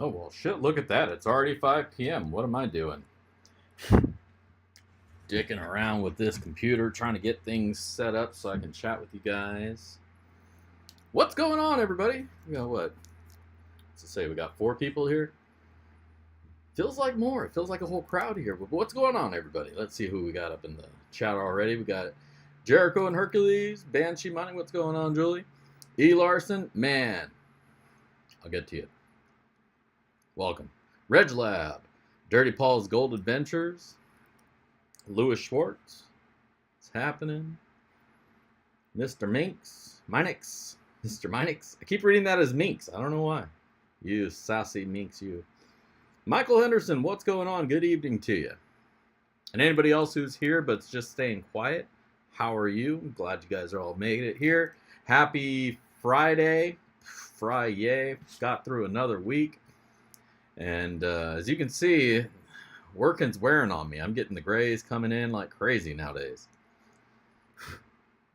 Oh, well, shit, look at that. It's already 5 p.m. What am I doing? Dicking around with this computer, trying to get things set up so I can chat with you guys. What's going on, everybody? We got what? What's it say? We got 4 people here? Feels like more. It feels like a whole crowd here. But what's going on, everybody? Let's see who we got up in the chat already. We got Jericho and Hercules, Banshee Money. What's going on, Julie? E. Larson, man. I'll get to you. Welcome. Reg Lab, Dirty Paul's Gold Adventures, Louis Schwartz. What's happening? Mr. Minx, Mr. Minix. I keep reading that as Minx. I don't know why. You sassy Minx, you. Michael Henderson, what's going on? Good evening to you. And anybody else who's here but's just staying quiet, how are you? I'm glad you guys are all making it here. Happy Friday. Friday. Got through another week. And as you can see, working's wearing on me. I'm getting the grays coming in like crazy nowadays.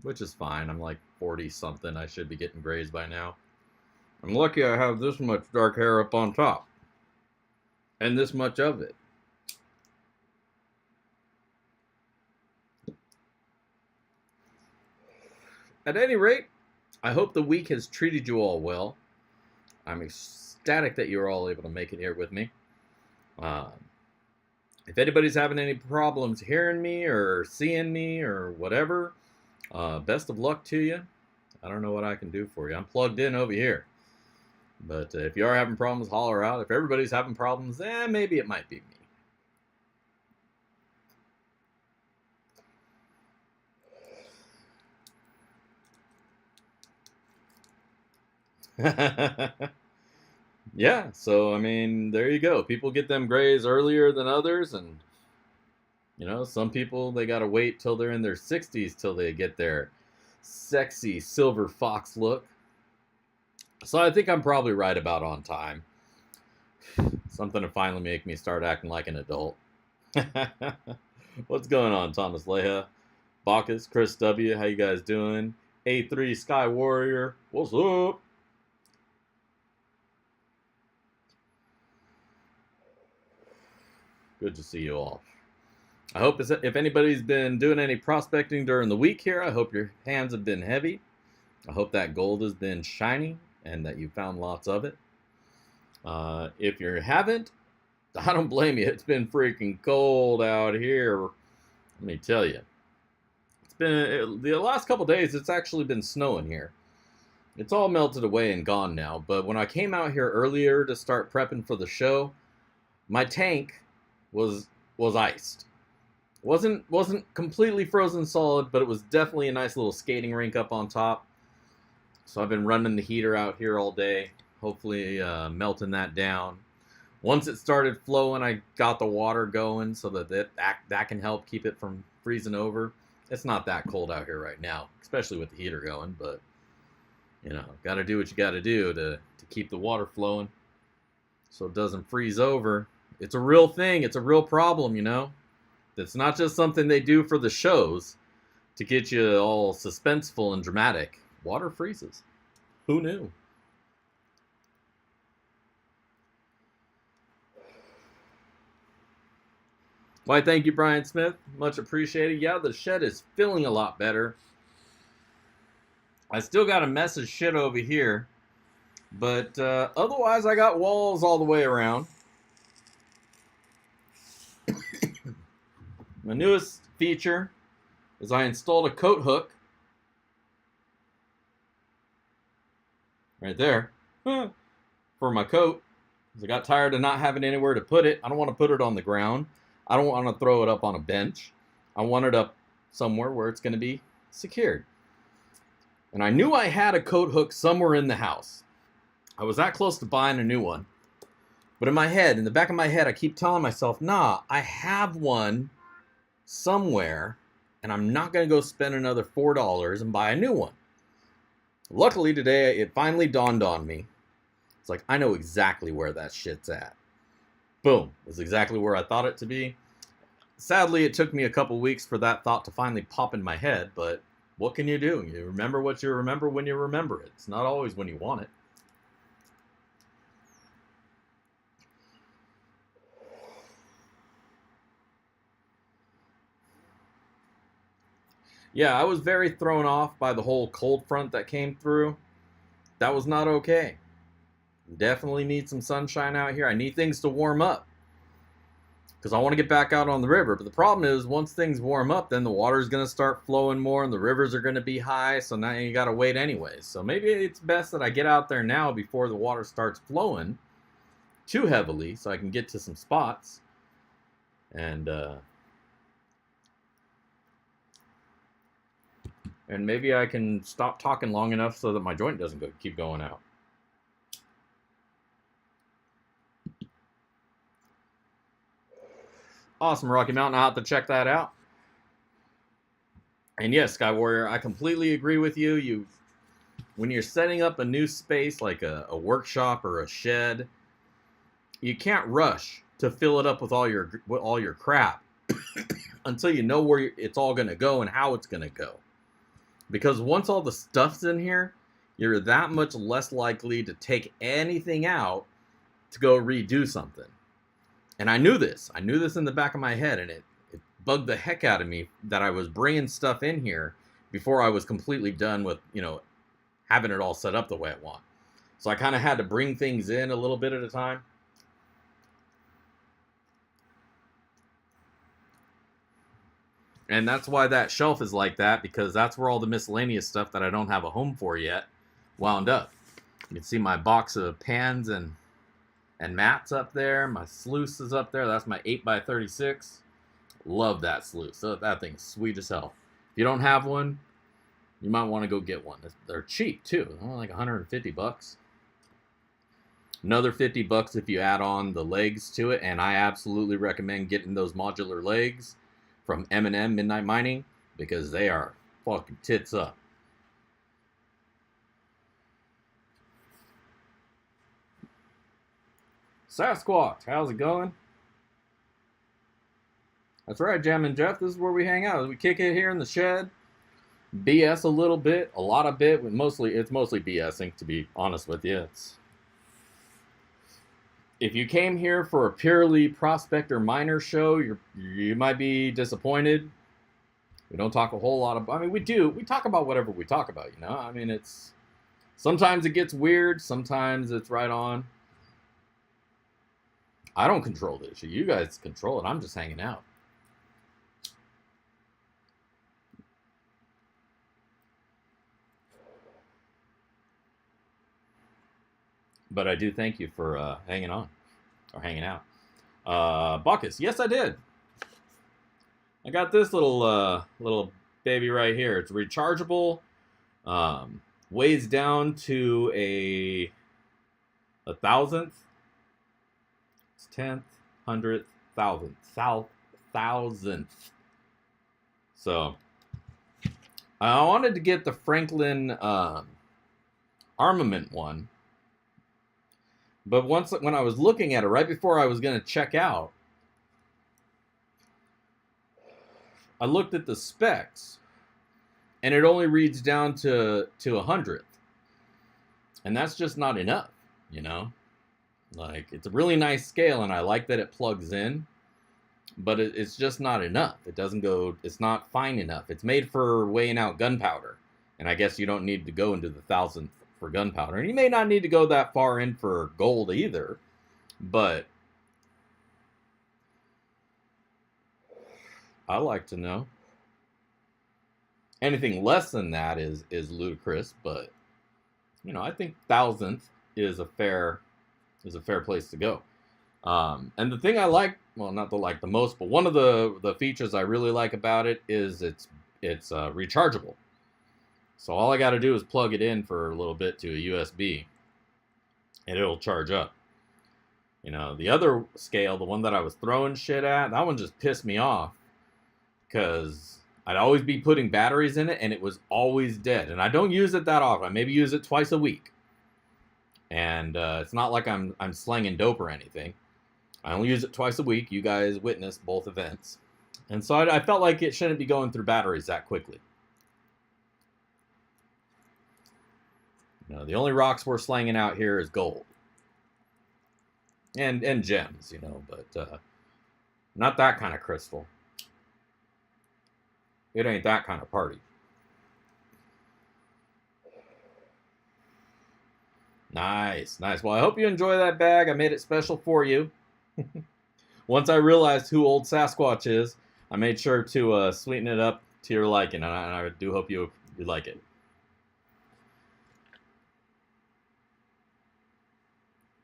Which is fine. I'm like 40-something. I should be getting grays by now. I'm lucky I have this much dark hair up on top. And this much of it. At any rate, I hope the week has treated you all well. I'm ecstatic that you're all able to make it here with me. If anybody's having any problems hearing me or seeing me or whatever, best of luck to you. I don't know what I can do for you. I'm plugged in over here. But if you are having problems, holler out. If everybody's having problems, maybe it might be me. Yeah, so I mean, there you go. People get them grays earlier than others, and you know, some people they gotta wait till they're in their 60s till they get their sexy silver fox look. So I think I'm probably right about on time. Something to finally make me start acting like an adult. What's going on, Thomas Leha? Bacchus, Chris W., how you guys doing? A3 Sky Warrior, what's up? Good to see you all. I hope if anybody's been doing any prospecting during the week here, I hope your hands have been heavy. I hope that gold has been shiny and that you found lots of it. If you haven't, I don't blame you. It's been freaking cold out here. Let me tell you. It's been the last couple days. It's actually been snowing here. It's all melted away and gone now. But when I came out here earlier to start prepping for the show, my tank was iced. Wasn't completely frozen solid, but it was definitely a nice little skating rink up on top. So I've been running the heater out here all day, hopefully melting that down. Once it started flowing, I got the water going so that can help keep it from freezing over. It's not that cold out here right now, especially with the heater going, but you know, got to do what you got to do to keep the water flowing so it doesn't freeze over. It's a real thing. It's a real problem, you know. It's not just something they do for the shows to get you all suspenseful and dramatic. Water freezes. Who knew? Why, thank you, Brian Smith. Much appreciated. Yeah, the shed is feeling a lot better. I still got a mess of shit over here. But otherwise, I got walls all the way around. My newest feature is I installed a coat hook right there for my coat. I got tired of not having anywhere to put it. I don't want to put it on the ground. I don't want to throw it up on a bench. I want it up somewhere where it's going to be secured. And I knew I had a coat hook somewhere in the house. I was that close to buying a new one. But in the back of my head, I keep telling myself, nah, I have one somewhere, and I'm not going to go spend another $4 and buy a new one. Luckily today, it finally dawned on me. It's like, I know exactly where that shit's at. Boom. It's exactly where I thought it to be. Sadly, it took me a couple weeks for that thought to finally pop in my head, but what can you do? You remember what you remember when you remember it. It's not always when you want it. Yeah, I was very thrown off by the whole cold front that came through. That was not okay. Definitely need some sunshine out here. I need things to warm up because I want to get back out on the river. But the problem is, once things warm up, then the water's going to start flowing more and the rivers are going to be high. So now you got to wait anyways. So maybe it's best that I get out there now before the water starts flowing too heavily so I can get to some spots. And maybe I can stop talking long enough so that my joint doesn't keep going out. Awesome, Rocky Mountain. I'll have to check that out. And yes, Sky Warrior, I completely agree with you. When you're setting up a new space like a workshop or a shed, you can't rush to fill it up with all your crap until you know where it's all going to go and how it's going to go. Because once all the stuff's in here, you're that much less likely to take anything out to go redo something. And I knew this. I knew this in the back of my head, and it bugged the heck out of me that I was bringing stuff in here before I was completely done with, having it all set up the way I want. So I kind of had to bring things in a little bit at a time. And that's why that shelf is like that, because that's where all the miscellaneous stuff that I don't have a home for yet wound up. You can see my box of pans and mats up there. My sluice is up there. That's my 8x36. Love that sluice. So that thing's sweet as hell. If you don't have one, you might want to go get one. They're cheap too. They're only like 150 bucks. Another 50 bucks if you add on the legs to it, and I absolutely recommend getting those modular legs from M&M Midnight Mining because they are fucking tits up. Sasquatch, how's it going? That's right, Jammin' Jeff. This is where we hang out. We kick it here in the shed, BS a little bit, a lot of bit. It's mostly BSing, to be honest with you. If you came here for a purely prospector miner show, you might be disappointed. We don't talk a whole lot of. I mean, we do. We talk about whatever we talk about. I mean, it's sometimes it gets weird. Sometimes it's right on. I don't control the issue. You guys control it. I'm just hanging out. But I do thank you for hanging on or hanging out. Bacchus, yes, I did. I got this little baby right here. It's rechargeable. Weighs down to a thousandth. It's 10th, 100th, thousandth. So I wanted to get the Franklin armament one. But when I was looking at it, right before I was going to check out, I looked at the specs, and it only reads down to 100th. And that's just not enough, Like, it's a really nice scale, and I like that it plugs in, but it's just not enough. It doesn't go, it's not fine enough. It's made for weighing out gunpowder, and I guess you don't need to go into the thousandth for gunpowder. And you may not need to go that far in for gold either, but I like to know. Anything less than that is ludicrous, but I think thousandth is a fair place to go. And the thing I like, well, not the most, but one of the features I really like about it is it's rechargeable. So all I got to do is plug it in for a little bit to a USB, and it'll charge up. The other scale, the one that I was throwing shit at, that one just pissed me off because I'd always be putting batteries in it, and it was always dead. And I don't use it that often. I maybe use it twice a week. And it's not like I'm slanging dope or anything. I only use it twice a week. You guys witnessed both events. And so I felt like it shouldn't be going through batteries that quickly. The only rocks we're slanging out here is gold. And gems, but not that kind of crystal. It ain't that kind of party. Nice, nice. Well, I hope you enjoy that bag. I made it special for you. Once I realized who Old Sasquatch is, I made sure to sweeten it up to your liking, and I do hope you like it.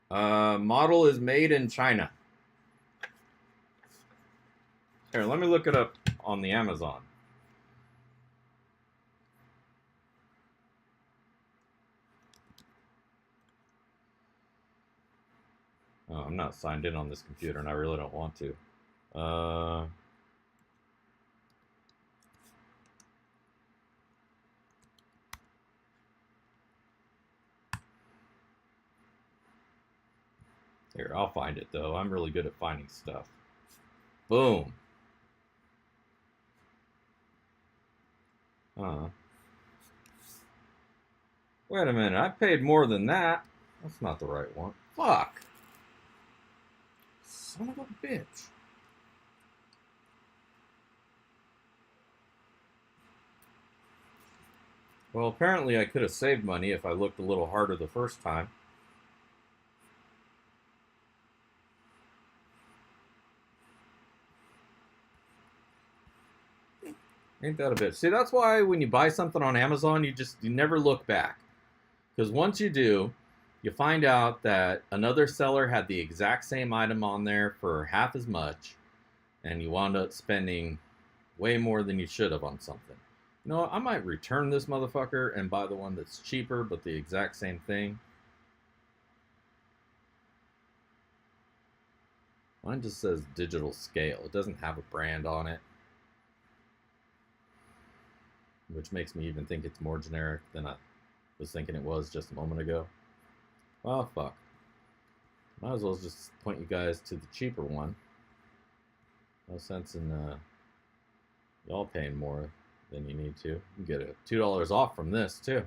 Model is made in China. Here, let me look it up on the Amazon. Oh, I'm not signed in on this computer, and I really don't want to. Here, I'll find it, though. I'm really good at finding stuff. Boom. Wait a minute. I paid more than that. That's not the right one. Fuck. Son of a bitch. Well, apparently I could have saved money if I looked a little harder the first time. Ain't that a bitch? See, that's why when you buy something on Amazon, you never look back. Because once you do, you find out that another seller had the exact same item on there for half as much, and you wound up spending way more than you should have on something. You know what? I might return this motherfucker and buy the one that's cheaper, but the exact same thing. Mine just says digital scale. It doesn't have a brand on it, which makes me even think it's more generic than I was thinking it was just a moment ago. Oh, fuck. Might as well just point you guys to the cheaper one. No sense in y'all paying more than you need to. You can get a $2 off from this, too.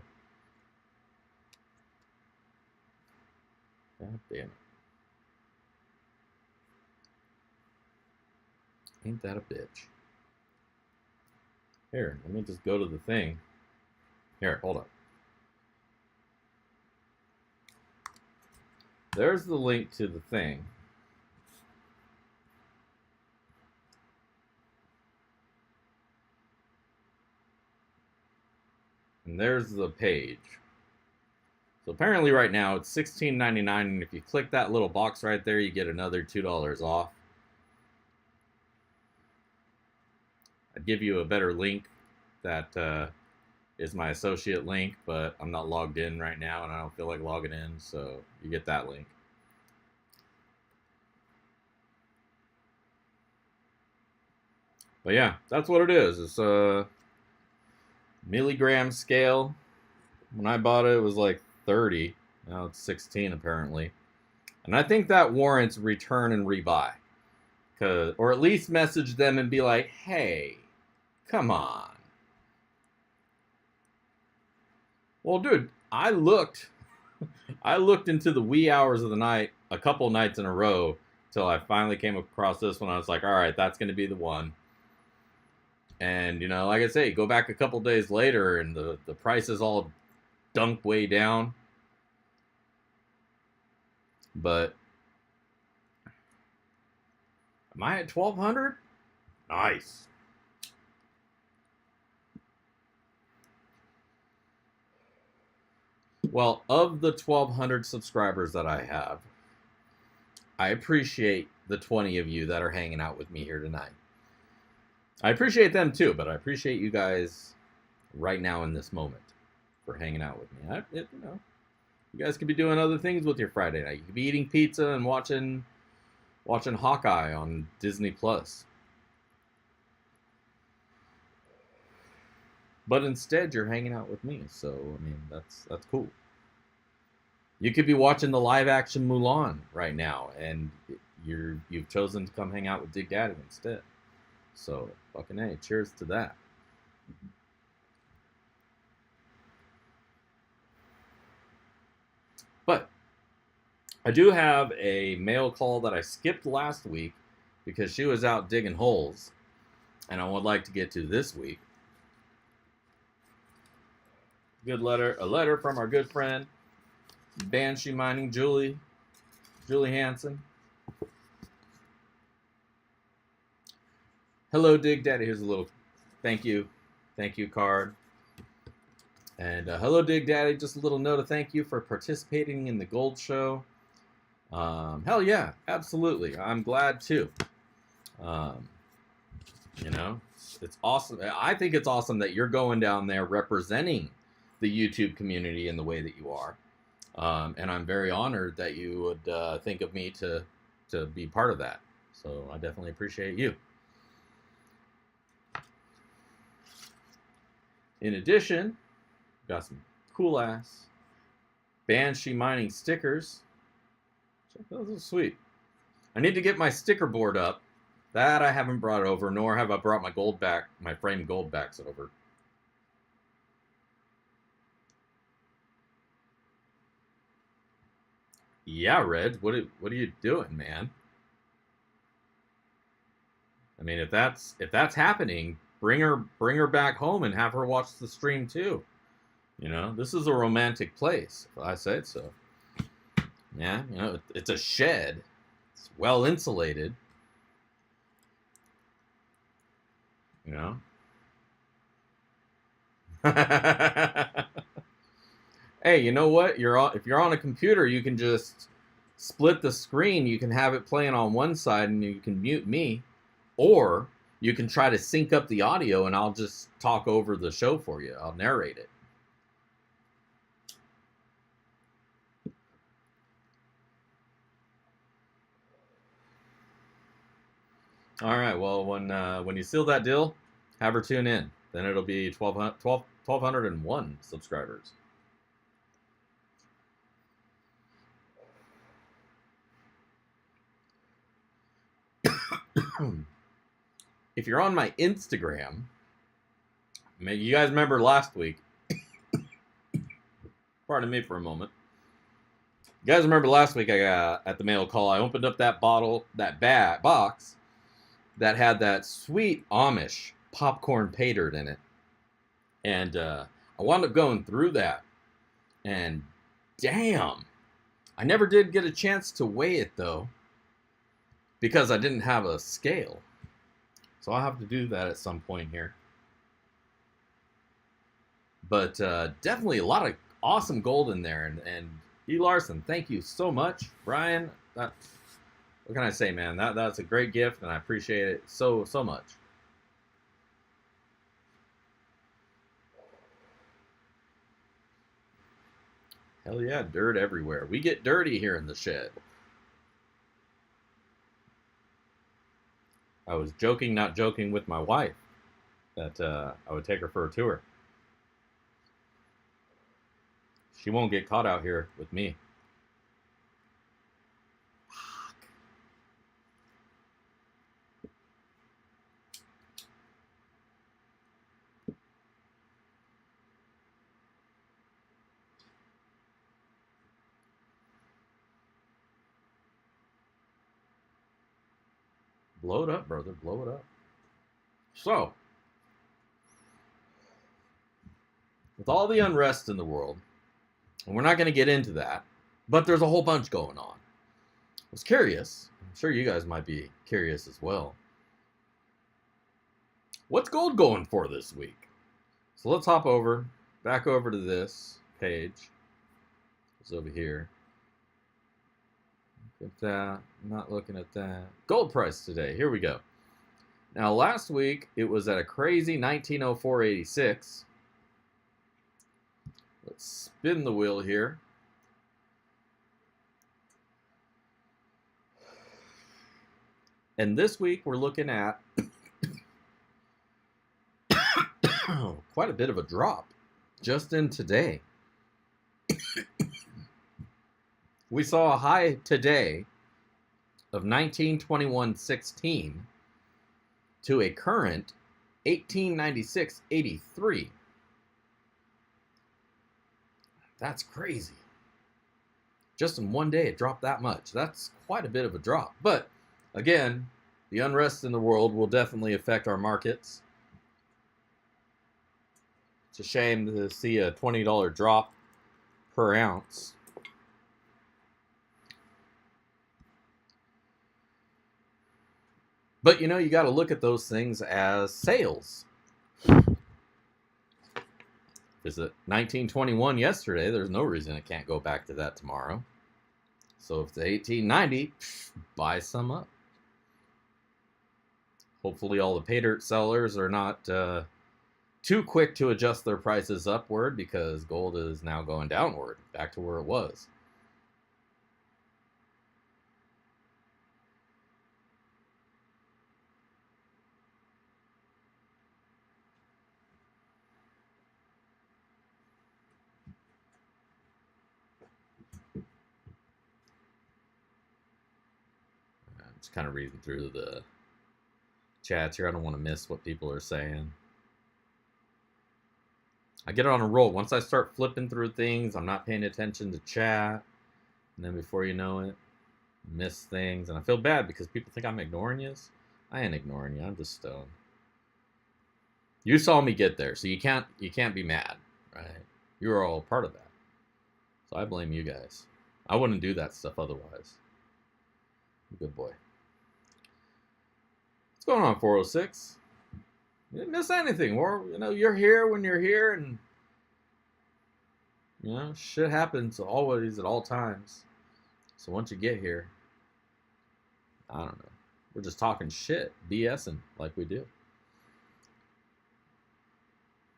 God damn it. Ain't that a bitch? Here, let me just go to the thing. Here, hold up. There's the link to the thing. And there's the page. So apparently right now it's $16.99, and if you click that little box right there, you get another $2 off. I'd give you a better link that is my associate link, but I'm not logged in right now and I don't feel like logging in, so you get that link. But yeah, that's what it is. It's a milligram scale. When I bought it, it was like 30. Now it's 16 apparently. And I think that warrants return and rebuy. Or at least message them and be like, hey, come on. Well, dude, I looked into the wee hours of the night a couple nights in a row till I finally came across this one. I was like, all right, that's going to be the one. And, you know, like I say, go back a couple days later and the price is all dunked way down. But am I at 1,200? Nice. Well, of the 1,200 subscribers that I have, I appreciate the 20 of you that are hanging out with me here tonight. I appreciate them too, but I appreciate you guys right now in this moment for hanging out with me. You know, you guys could be doing other things with your Friday night. You could be eating pizza and watching Hawkeye on Disney Plus. But instead, you're hanging out with me, so I mean that's cool. You could be watching the live action Mulan right now, and you've chosen to come hang out with Dig Daddy instead. So fucking hey, cheers to that. But I do have a mail call that I skipped last week because she was out digging holes, and I would like to get to this week. Good letter. A letter from our good friend, Banshee Mining, Julie Hansen. Hello, Dig Daddy. Here's a little thank you card. And hello, Dig Daddy. Just a little note of thank you for participating in the Gold Show. Hell yeah, absolutely. I'm glad too. You know, it's awesome. I think it's awesome that you're going down there representing the YouTube community in the way that you are. And I'm very honored that you would think of me to be part of that. So I definitely appreciate you. In addition, got some cool ass Banshee Mining stickers. Those are sweet. I need to get my sticker board up. That I haven't brought over, nor have I brought my gold back, my framed gold backs over. Yeah, Red, what are you doing, man? I mean, if that's happening, bring her back home and have her watch the stream too. You know, this is a romantic place, if I say so. Yeah, you know, it's a shed. It's well insulated. You know. Hey, you know what? If you're on a computer, you can just split the screen. You can have it playing on one side and you can mute me, or you can try to sync up the audio and I'll just talk over the show for you. I'll narrate it. All right, well, when you seal that deal, have her tune in. Then it'll be 1,201 subscribers. If you're on my Instagram, you guys remember last week, pardon me for a moment. You guys remember last week I got at the mail call, I opened up that box that had that sweet Amish popcorn pay dirt in it. And I wound up going through that. And damn, I never did get a chance to weigh it though, because I didn't have a scale. So I'll have to do that at some point here. But definitely a lot of awesome gold in there. And E. Larson, thank you so much. Brian, what can I say, man? That's a great gift, and I appreciate it so much. Hell yeah, dirt everywhere. We get dirty here in the shed. I was joking, not joking with my wife that I would take her for a tour. She won't get caught out here with me. Fuck. Blow it up, brother. Blow it up. So, with all the unrest in the world, and we're not going to get into that, but there's a whole bunch going on. I was curious. I'm sure you guys might be curious as well. What's gold going for this week? So let's hop back over to this page. It's over here. Look at that. I'm not looking at that. Gold price today. Here we go. Now, last week, it was at a crazy 1904.86. Let's spin the wheel here. And this week, we're looking at quite a bit of a drop just in today. We saw a high today of 1921.16 to a current 1896.83. That's crazy. Just in one day, it dropped that much. That's quite a bit of a drop. But again, the unrest in the world will definitely affect our markets. It's a shame to see a $20 drop per ounce. But, you know, you got to look at those things as sales. Is it 1921 yesterday? There's no reason it can't go back to that tomorrow. So if it's 1890, buy some up. Hopefully all the pay dirt sellers are not too quick to adjust their prices upward, because gold is now going downward, back to where it was. I'm just kind of reading through the chats here. I don't want to miss what people are saying. I get on a roll. Once I start flipping through things, I'm not paying attention to chat. And then before you know it, I miss things. And I feel bad because people think I'm ignoring you. I ain't ignoring you. I'm just stoned. You saw me get there, so you can't be mad, right? You were all part of that. So I blame you guys. I wouldn't do that stuff otherwise. Good boy. What's going on, 406? You didn't miss anything. Or, you know, you're here when you're here, and, you know, shit happens always at all times. So once you get here, I don't know. We're just talking shit, BSing like we do.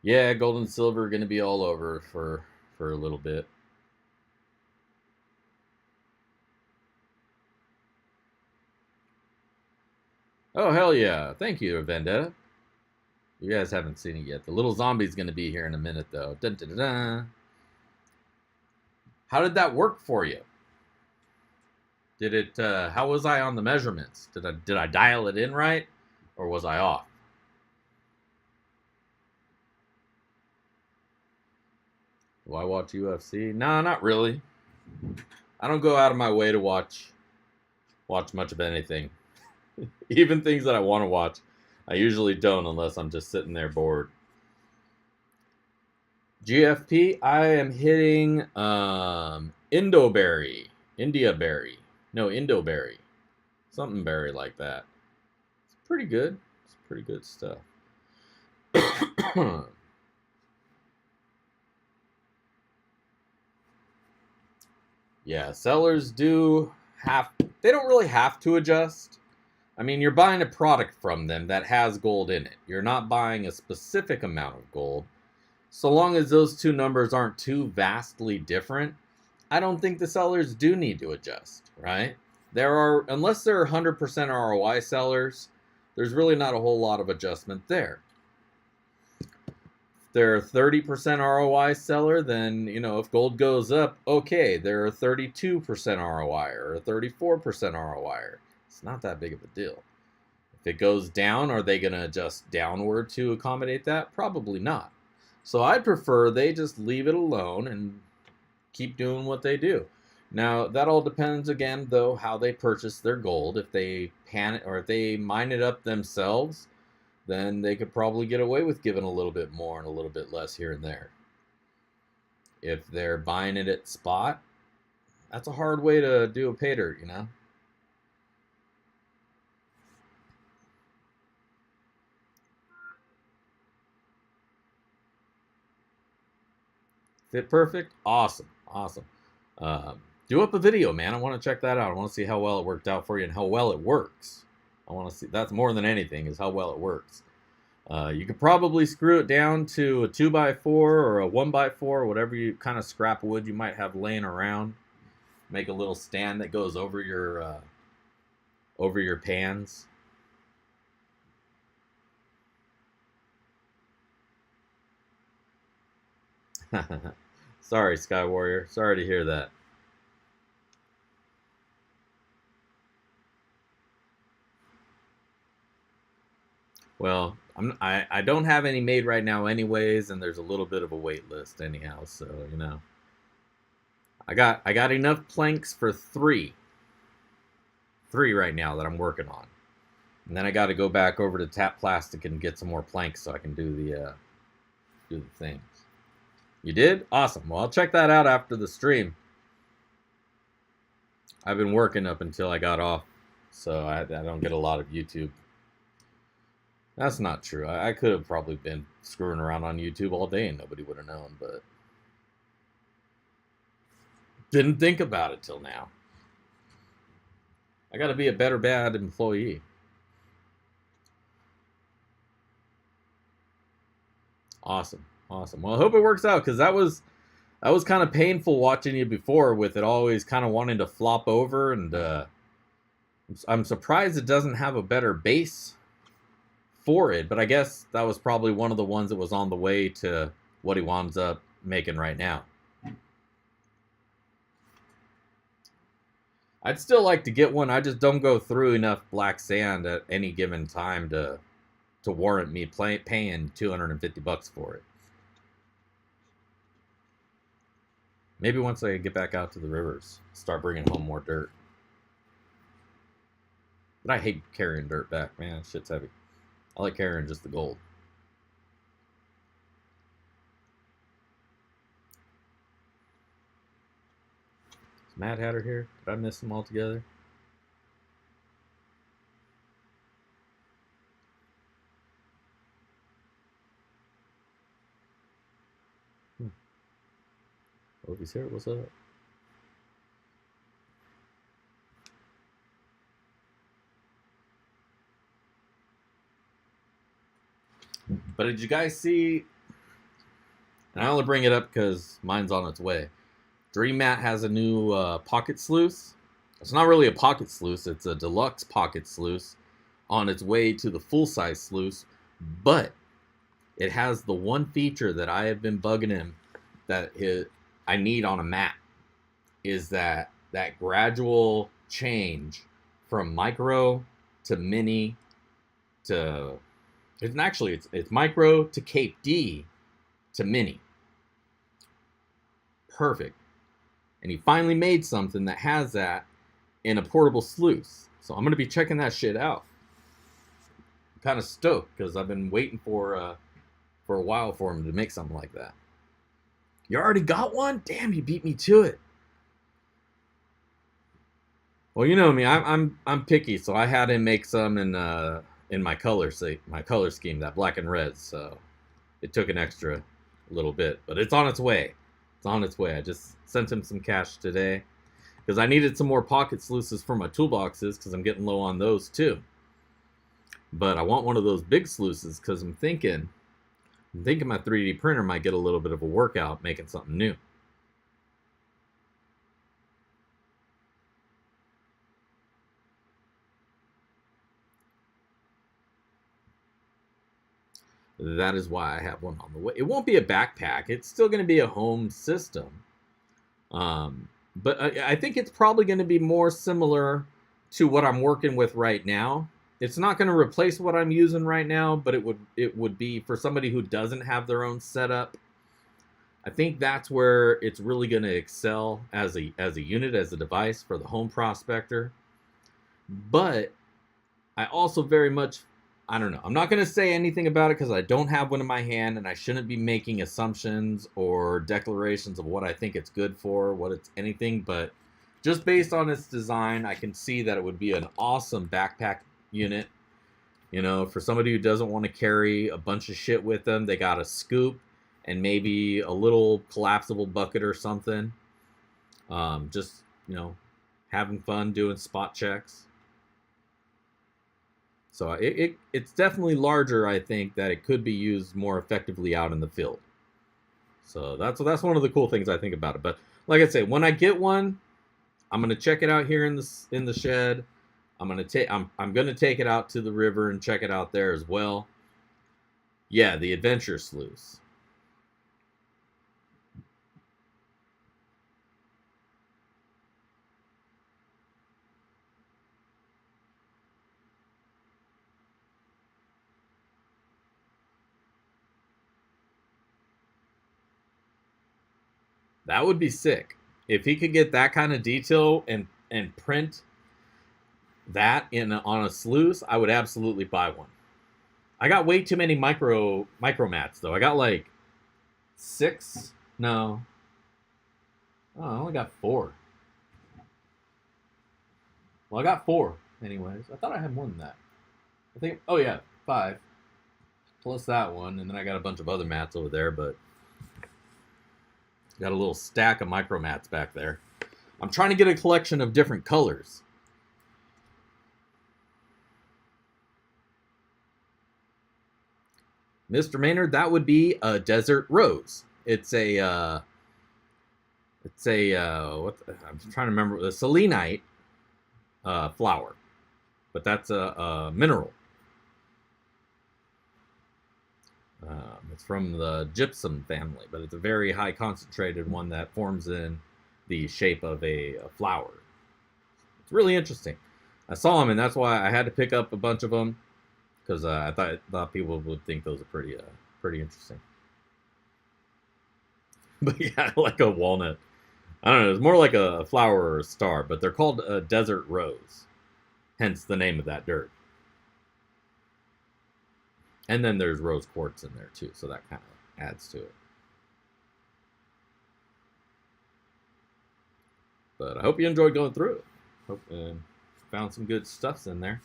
Yeah, gold and silver are going to be all over for a little bit. Oh, hell yeah. Thank you, Vendetta. You guys haven't seen it yet. The little zombie's going to be here in a minute, though. Dun, dun, dun, dun. How did that work for you? Did it, how was I on the measurements? Did I dial it in right? Or was I off? Do I watch UFC? No, not really. I don't go out of my way to watch much of anything. Even things that I want to watch, I usually don't unless I'm just sitting there bored. GFP, I am hitting Indoberry. Something berry like that. It's pretty good. It's pretty good stuff. Yeah, sellers they don't really have to adjust. I mean, you're buying a product from them that has gold in it. You're not buying a specific amount of gold. So long as those two numbers aren't too vastly different, I don't think the sellers do need to adjust, right? Unless they're 100% ROI sellers, there's really not a whole lot of adjustment there. If they're a 30% ROI seller, then, you know, if gold goes up, okay, they're a 32% ROI or a 34% ROI. It's not that big of a deal. If it goes down, are they going to adjust downward to accommodate that? Probably not. So I prefer they just leave it alone and keep doing what they do. Now, that all depends, again, though, how they purchase their gold. If they pan it or if they mine it up themselves, then they could probably get away with giving a little bit more and a little bit less here and there. If they're buying it at spot, that's a hard way to do a pay dirt, you know? Fit perfect? Awesome. Do up a video, man. I want to check that out. I want to see how well it worked out for you and how well it works. I want to see. That's more than anything, is how well it works. You could probably screw it down to a 2x4 or a 1x4, whatever you kind of scrap wood you might have laying around. Make a little stand that goes over your pans. Sorry, Sky Warrior. Sorry to hear that. Well, I don't have any made right now anyways, and there's a little bit of a wait list anyhow, so, you know. I got enough planks for three right now that I'm working on. And then I got to go back over to Tap Plastic and get some more planks so I can do do the things. You did? Awesome. Well, I'll check that out after the stream. I've been working up until I got off, so I don't get a lot of YouTube. That's not true. I could have probably been screwing around on YouTube all day and nobody would have known, but didn't think about it till now. I got to be a better bad employee. Awesome. Awesome. Well, I hope it works out, because that was kind of painful watching you before with it always kind of wanting to flop over, and I'm surprised it doesn't have a better base for it, but I guess that was probably one of the ones that was on the way to what he winds up making right now. I'd still like to get one. I just don't go through enough black sand at any given time to warrant me paying $250 for it. Maybe once I get back out to the rivers, start bringing home more dirt. But I hate carrying dirt back, man. Shit's heavy. I like carrying just the gold. Is Mad Hatter here? Did I miss them altogether? Oh, if he's here, what's up? But did you guys see, and I only bring it up because mine's on its way, Dream Mat has a new pocket sluice. It's not really a pocket sluice, it's a deluxe pocket sluice on its way to the full-size sluice, but it has the one feature that I have been bugging him that I need on a mat, is that gradual change from micro to mini to, it's micro to Cape D to mini. Perfect. And he finally made something that has that in a portable sluice. So I'm going to be checking that shit out. I'm kind of stoked because I've been waiting for a while for him to make something like that. You already got one? Damn, you beat me to it. Well, you know me, I'm picky, so I had him make some in my color scheme, that black and red. So it took an extra little bit, but it's on its way. It's on its way. I just sent him some cash today because I needed some more pocket sluices for my toolboxes because I'm getting low on those too. But I want one of those big sluices because I'm thinking my 3D printer might get a little bit of a workout making something new. That is why I have one on the way. It won't be a backpack. It's still going to be a home system. But I think it's probably going to be more similar to what I'm working with right now. It's not going to replace what I'm using right now, but it would be for somebody who doesn't have their own setup. I think that's where it's really going to excel as a unit, as a device for the home prospector. But I also very much, I don't know. I'm not going to say anything about it because I don't have one in my hand, and I shouldn't be making assumptions or declarations of what I think it's good for, what it's anything. But just based on its design, I can see that it would be an awesome backpack unit. You know, for somebody who doesn't want to carry a bunch of shit with them, they got a scoop and maybe a little collapsible bucket or something. Just, you know, having fun doing spot checks. So it's definitely larger, I think, that it could be used more effectively out in the field. So that's one of the cool things I think about it. But like I say, when I get one, I'm gonna check it out here in the shed. I'm gonna take it out to the river and check it out there as well. Yeah, the adventure sluice. That would be sick. If he could get that kind of detail and print that on a sluice, I would absolutely buy one. I got way too many micro mats though. I got like 6? No. Oh, I only got 4. Well, I got 4 anyways. I thought I had more than that. I think, oh yeah, 5. Plus that one, and then I got a bunch of other mats over there, but got a little stack of micro mats back there. I'm trying to get a collection of different colors. Mr. Maynard, that would be a desert rose. It's a I'm trying to remember, the selenite flower, but that's a mineral. It's from the gypsum family, but it's a very high concentrated one that forms in the shape of a flower. It's really interesting. I saw them, and that's why I had to pick up a bunch of them, because I thought people would think those are pretty interesting. But yeah, like a walnut. I don't know. It's more like a flower or a star, but they're called a desert rose, hence the name of that dirt. And then there's rose quartz in there too, so that kind of adds to it. But I hope you enjoyed going through it. Hope found some good stuffs in there.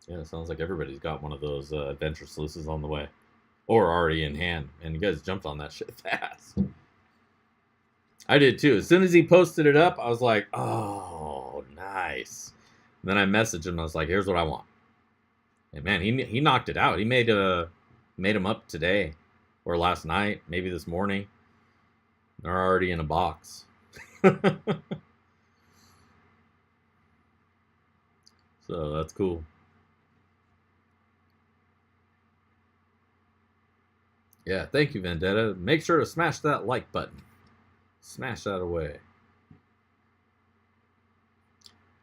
Yeah, it sounds like everybody's got one of those adventure sluices on the way. Or already in hand. And you guys jumped on that shit fast. I did too. As soon as he posted it up, I was like, oh, nice. And then I messaged him. I was like, here's what I want. And man, he knocked it out. He made them up today. Or last night. Maybe this morning. They're already in a box. So that's cool. Yeah, thank you, Vendetta. Make sure to smash that like button. Smash that away.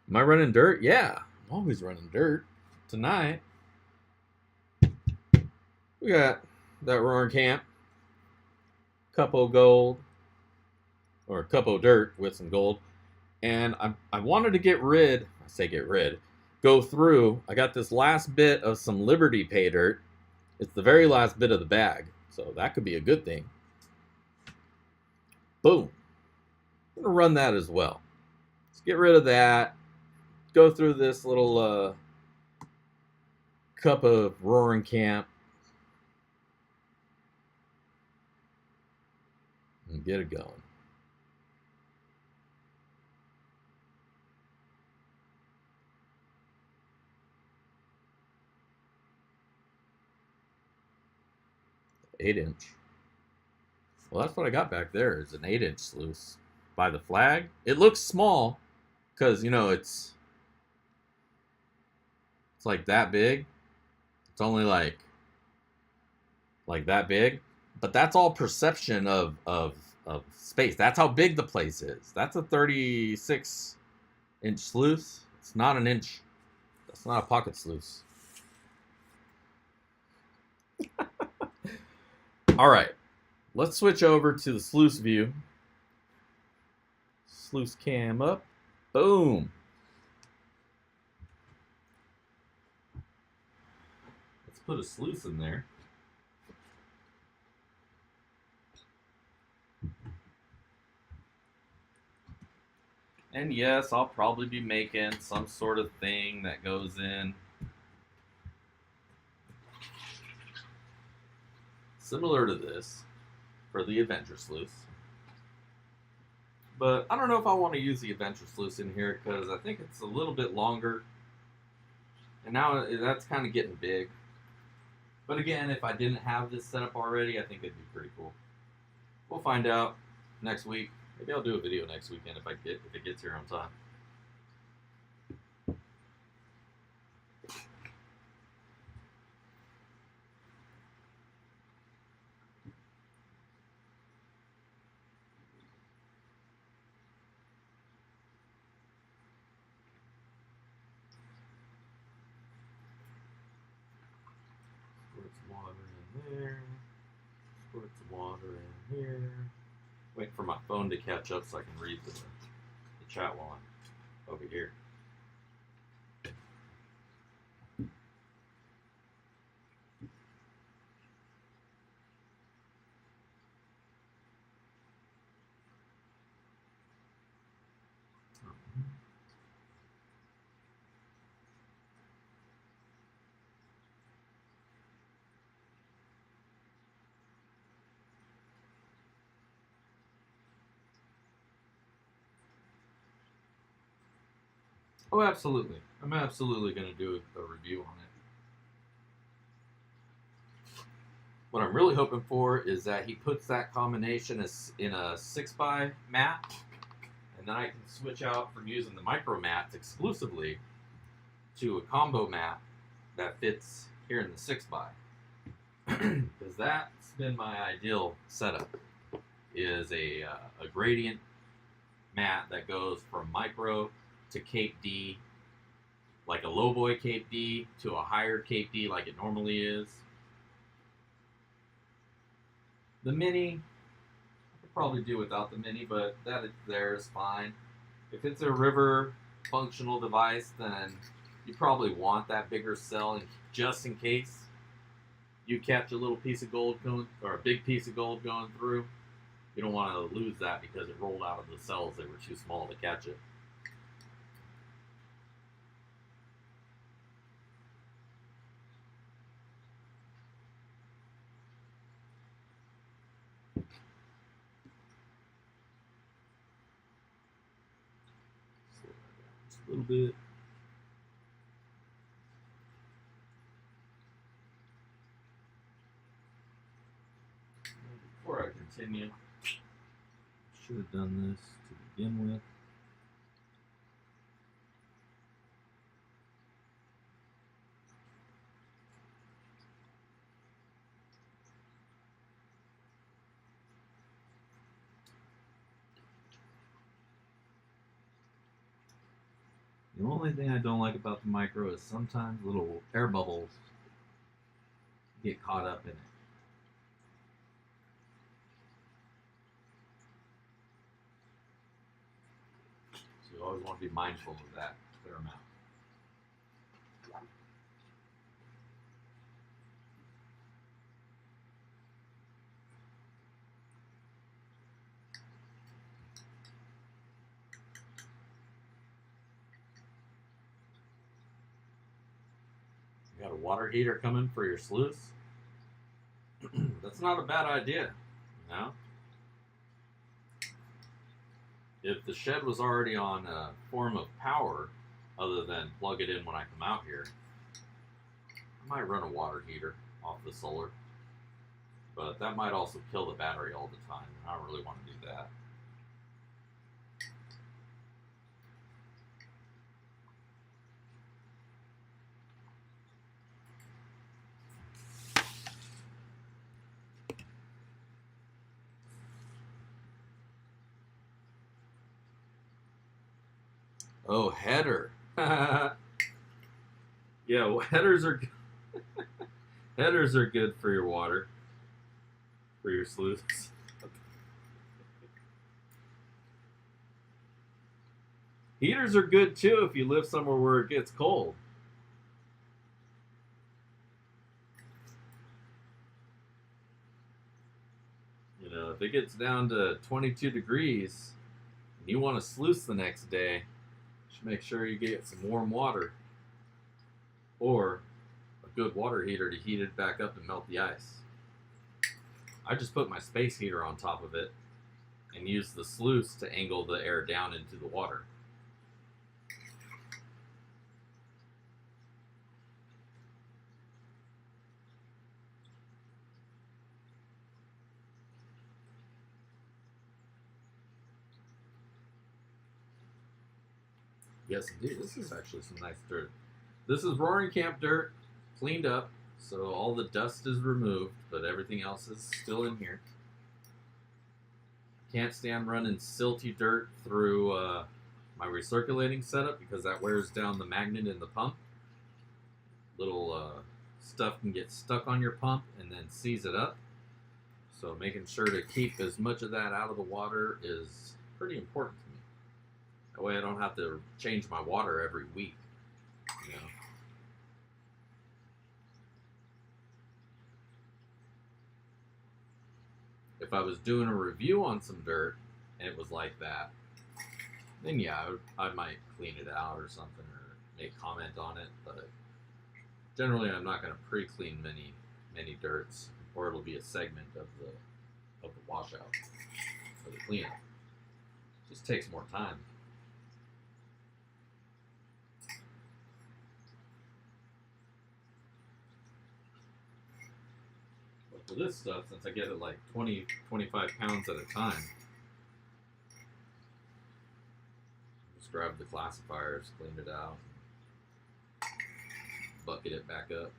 Am I running dirt? Yeah, I'm always running dirt. Tonight, we got that roaring camp. Cupo gold. Or cupo dirt with some gold. And I wanted to get rid, go through. I got this last bit of some Liberty pay dirt. It's the very last bit of the bag. So that could be a good thing. Boom. I'm going to run that as well. Let's get rid of that. Go through this little cup of roaring camp. And get it going. Eight-inch. Well, that's what I got back there. Is an 8-inch sluice by the flag. It looks small because it's like that big. It's only like that big, but that's all perception of space. That's how big the place is. That's a 36-inch sluice. It's not an inch. That's not a pocket sluice. All right, let's switch over to the sluice view. Sluice cam up. Boom. Let's put a sluice in there. And yes, I'll probably be making some sort of thing that goes in. Similar to this for the adventure sluice. But I don't know if I want to use the adventure sluice in here because I think it's a little bit longer. And now that's kind of getting big. But again, if I didn't have this set up already, I think it'd be pretty cool. We'll find out next week. Maybe I'll do a video next weekend if it gets here on time. in there. Put some water in here. Wait for my phone to catch up so I can read the chat while I'm over here. Oh, absolutely. I'm absolutely going to do a review on it. What I'm really hoping for is that he puts that combination in a 6x mat, and then I can switch out from using the micro mats exclusively to a combo mat that fits here in the 6x. Because that's been my ideal setup, is a gradient mat that goes from micro to Cape D, like a low boy Cape D, to a higher Cape D like it normally is. The mini, I could probably do without the mini, but that there is fine. If it's a river functional device, then you probably want that bigger cell, and just in case you catch a little piece of gold going, or a big piece of gold going through, you don't want to lose that because it rolled out of the cells. They were too small to catch it. Just a little bit. Before I continue, should have done this to begin with. The only thing I don't like about the micro is sometimes little air bubbles get caught up in it. So you always want to be mindful of that a fair amount. You got a water heater coming for your sluice? That's not a bad idea, you know? If the shed was already on a form of power, other than plug it in when I come out here, I might run a water heater off the solar. But that might also kill the battery all the time. I don't really want to do that. Oh, header. Yeah, well, headers are headers are good for your water, for your sluice. Heaters are good too if you live somewhere where it gets cold. You know, if it gets down to 22 degrees and you want to sluice the next day, make sure you get some warm water or a good water heater to heat it back up and melt the ice. I just put my space heater on top of it and use the sluice to angle the air down into the water. Yes, indeed. This is actually some nice dirt. This is Roaring Camp dirt, cleaned up, so all the dust is removed, but everything else is still in here. Can't stand running silty dirt through my recirculating setup because that wears down the magnet in the pump. Little stuff can get stuck on your pump and then seize it up. So making sure to keep as much of that out of the water is pretty important to me. That way I don't have to change my water every week, you know. If I was doing a review on some dirt and it was like that, then yeah, I might clean it out or something, or make comment on it. But generally, I'm not going to pre-clean many dirts, or it'll be a segment of the washout or the cleanup. It just takes more time. But for this stuff, since I get it like 20, 25 pounds at a time, just grab the classifiers, clean it out, bucket it back up.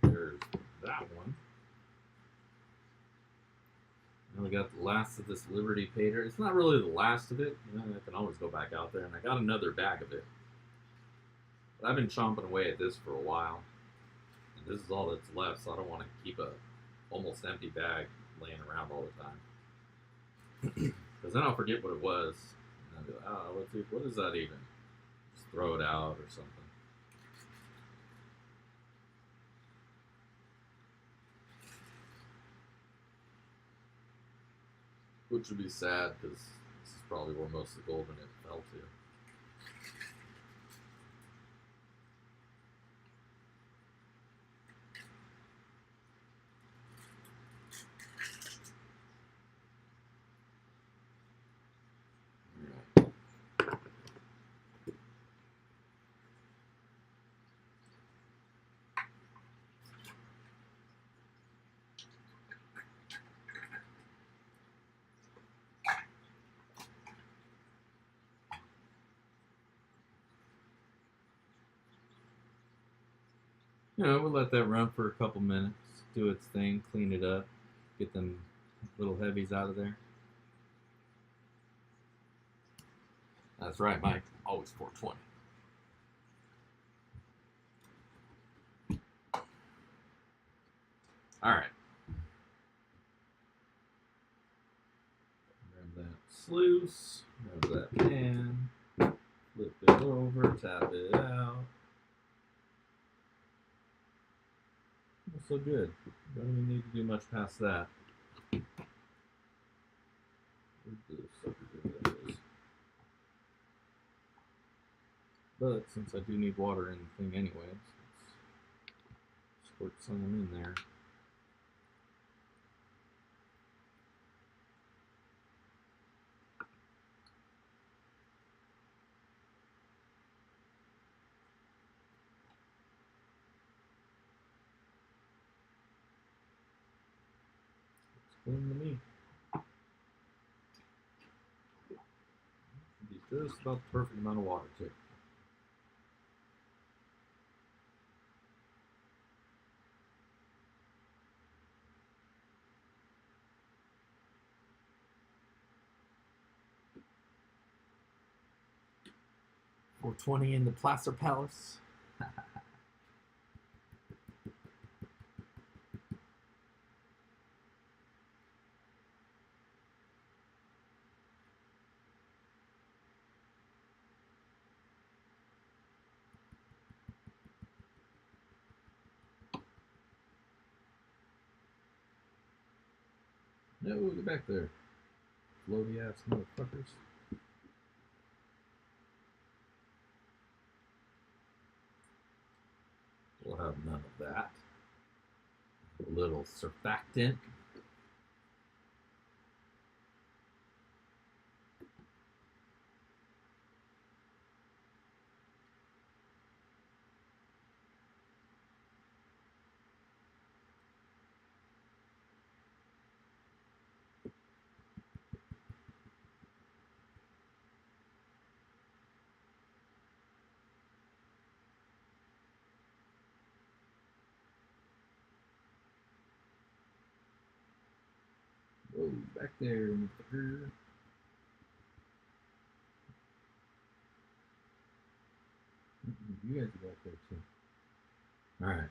There's that one. Now we got the last of this Liberty Pater. It's not really the last of it. You know, I can always go back out there, and I got another bag of it. But I've been chomping away at this for a while, and this is all that's left, so I don't want to keep a almost empty bag laying around all the time. Because then I'll forget what it was, and I'll be like, oh, what is that even? Just throw it out or something. Which would be sad, because this is probably where most of the gold in it fell to. You know, we'll let that run for a couple minutes, do its thing, clean it up, get them little heavies out of there. That's right, Mike. Always 420. All right. Grab that sluice, grab that pan, flip it over, tap it out. So good. Don't even need to do much past that. But since I do need water in the thing anyway, let's squirt some in there. Clean to me. Be just about the perfect amount of water too. $420 in the Placer Palace. No, get back there. Floaty ass motherfuckers. We'll have none of that. A little surfactant. back there, motherfucker. You guys are back there too. All right.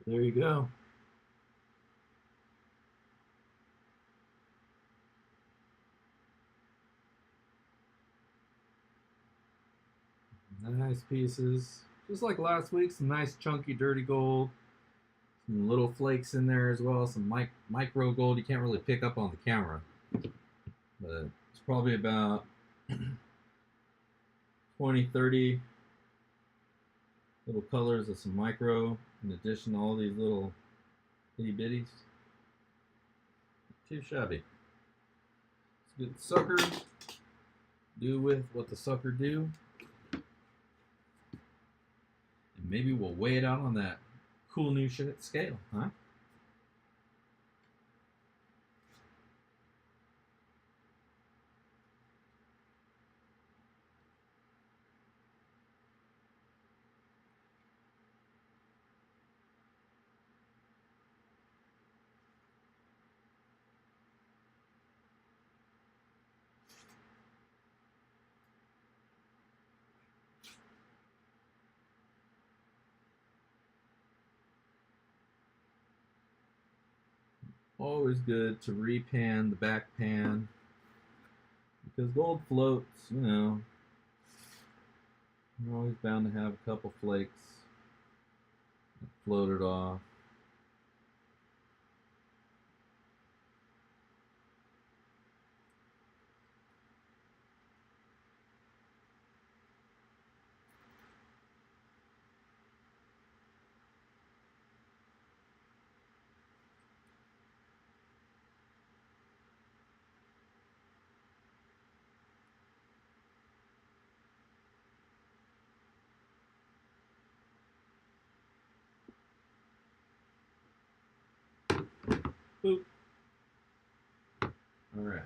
There you go. Nice pieces. Just like last week, some nice chunky dirty gold. Some little flakes in there as well. Some micro gold you can't really pick up on the camera. But it's probably about 20, 30 little colors of some micro in addition to all these little itty bitties. Too shabby. Let's get the sucker. Do with what the sucker do. And maybe we'll weigh it out on that cool new shit scale, huh? Always good to repan the back pan because gold floats, you know. You're always bound to have a couple flakes floated off. Boop. All right.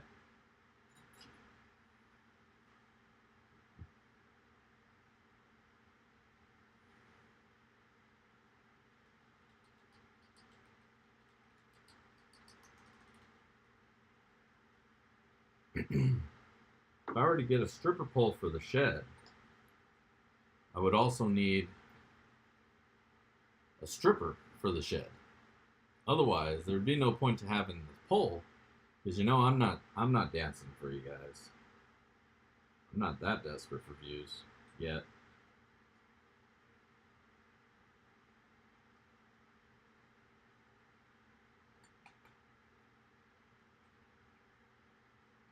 If I were to get a stripper pole for the shed, I would also need a stripper for the shed. Otherwise, there'd be no point to having the pole, because you know I'm not dancing for you guys. I'm not that desperate for views yet.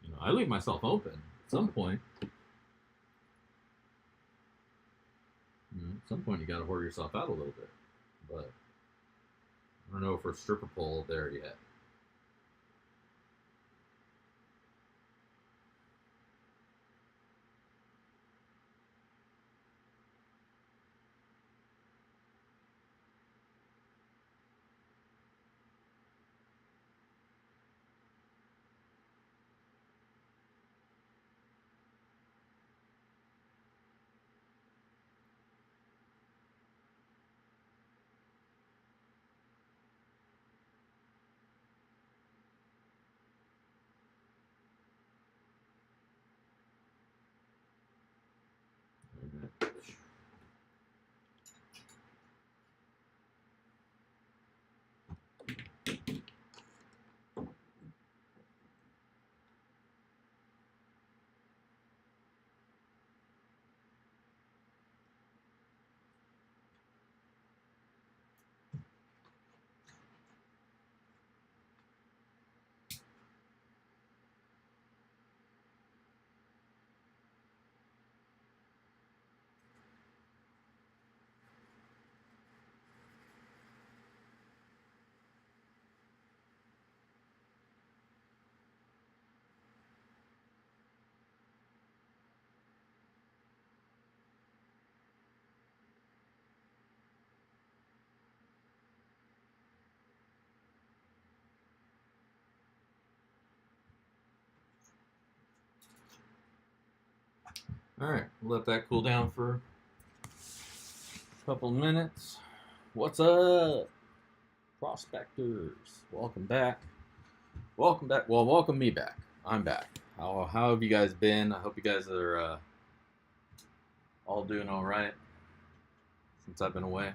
You know, I leave myself open at some point. You know, at some point, you got to whore yourself out a little bit, but I don't know if we're stripper pole there yet. Alright, let that cool down for a couple minutes. What's up, prospectors? Welcome back. Welcome back. Well, welcome me back. I'm back. How have you guys been? I hope you guys are all doing all right since I've been away.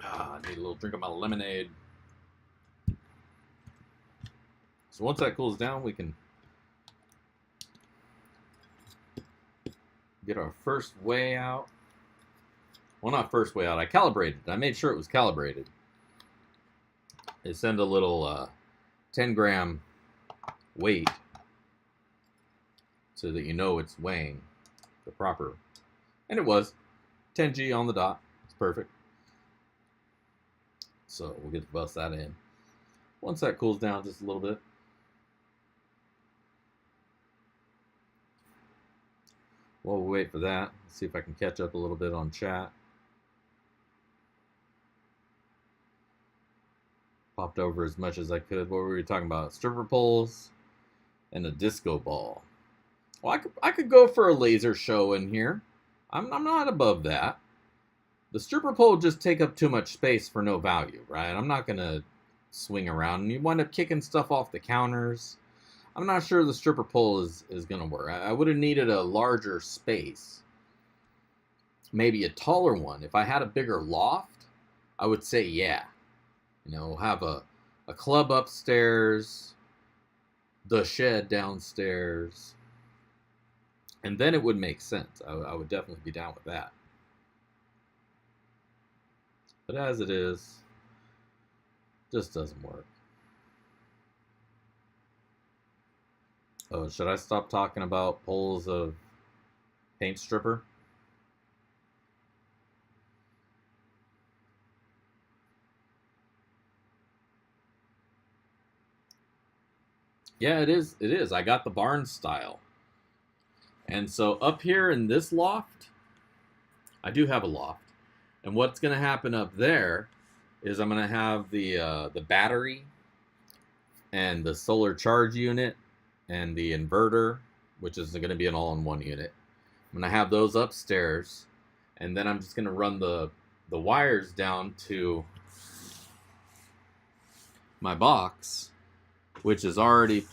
I need a little drink of my lemonade. So once that cools down, we can get our first weigh out. Well, not first weigh out. I calibrated it. I made sure it was calibrated. They send a little 10-gram weight so that you know it's weighing the proper. And it was 10G on the dot. It's perfect. So we'll get to bust that in. Once that cools down just a little bit. Well, we'll wait for that. Let's see if I can catch up a little bit on chat. Popped over as much as I could. What were we talking about? Stripper poles and a disco ball. Well, I could go for a laser show in here. I'm not above that. The stripper pole just take up too much space for no value, right? I'm not going to swing around. And you wind up kicking stuff off the counters. I'm not sure the stripper pole is going to work. I would have needed a larger space. Maybe a taller one. If I had a bigger loft, I would say yeah. You know, have a club upstairs, the shed downstairs, and then it would make sense. I would definitely be down with that. But as it is, just doesn't work. Oh, should I stop talking about poles of paint stripper? Yeah, it is. It is. I got the barn style. And so up here in this loft, I do have a loft. And what's going to happen up there is I'm going to have the battery and the solar charge unit and the inverter, which is going to be an all-in-one unit. I'm going to have those upstairs, and then I'm just going to run the wires down to my box, which is already